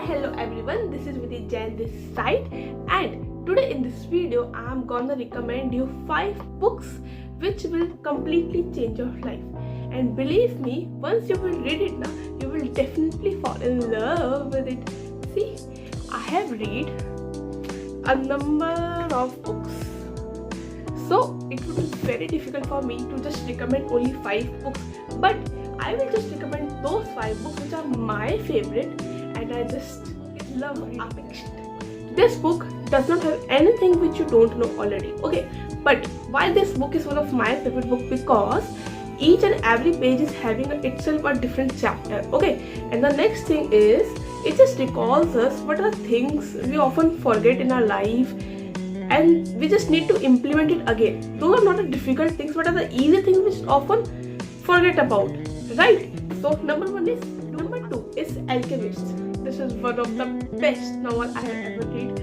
Hello everyone, this is Vidhi Jain this side, and today in this video I am gonna recommend you 5 books which will completely change your life. And believe me, once you will read it now, you will definitely fall in love with it. See, I have read a number of books, so it would be very difficult for me to just recommend only 5 books, but I will just recommend those 5 books which are my favorite and I just love reading. This book does not have anything which you don't know already, okay? But why this book is one of my favorite book? Because each and every page is having itself a different chapter, okay? And the next thing is, it just recalls us what are things we often forget in our life and we just need to implement it again. Those are not the difficult things, but are the easy things which often forget about, right? So number 2 is Alchemist. This is one of the best novel I have ever read.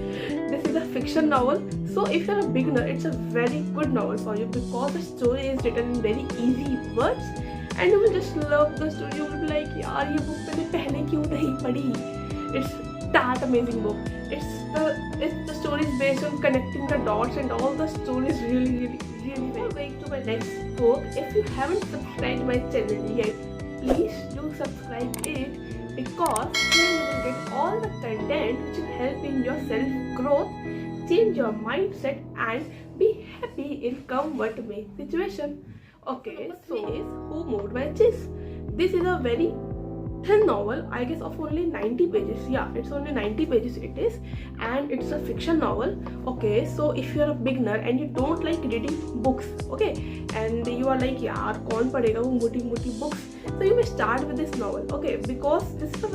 This is a fiction novel, so if you're a beginner, it's a very good novel for you because the story is written in very easy words and you will just love the story. You will be like, yaar, ye book maine pehle kyun nahi padhi? It's that amazing book. The story is based on connecting the dots and all the stories really well. Going to my next book. If you haven't subscribed my channel yet, please do subscribe it, because here you will get all the content which will help in your self growth, change your mindset and be happy in come what may situation. Okay, so is Who Moved My Cheese? This is a very thin novel, I guess of only 90 pages. Yeah, it's only 90 pages it is, and it's a fiction novel. Okay, so if you're a beginner and you don't like reading books, okay, and you are like, yaar, kaun padega wo moti books, so you may start with this novel, okay, because this is a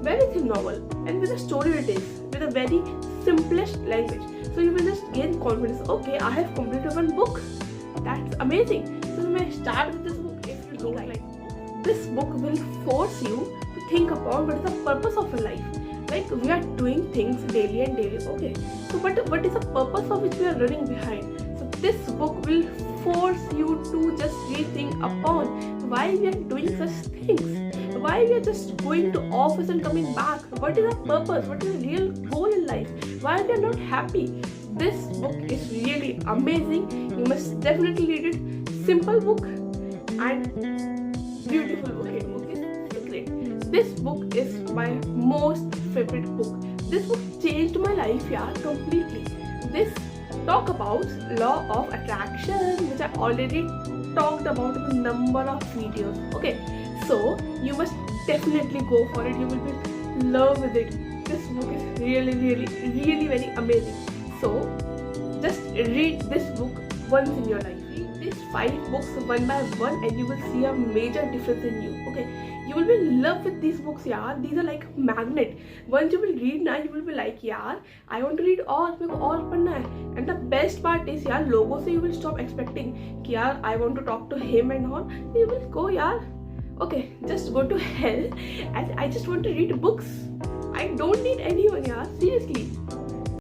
very thin novel and with a story it is, with a very simplest language, so you will just gain confidence. Okay, I have completed one book, that's amazing. So you may start with this book. If you don't like this book, will force you to think about what is the purpose of your life. Like, we are doing things daily, okay, so what is the purpose of which we are running behind? So this book will force you to just rethink upon why we are doing such things, why we are just going to office and coming back, what is the purpose, what is the real goal in life, why we are not happy. This book is really amazing. You must definitely read it. Simple book and beautiful book. Secret. This book is my most favorite book. This book changed my life, yeah, completely. This talk about law of attraction, which I already talked about in a number of videos. Okay, so you must definitely go for it. You will be in love with it. This book is really very amazing. So just read this book once in your life. Read these 5 books one by one and you will see a major difference in you. Okay, you will be in love with these books, yaar. These are like magnet. Once you will read now, you will be like, yaar, I want to read all, मेरे को और पढ़ना है. And the best part is, yaar, लोगों से you will stop expecting कि यार I want to talk to him and all. You will go, yaar, okay, just go to hell and I just want to read books. I don't need anyone, yaar, seriously.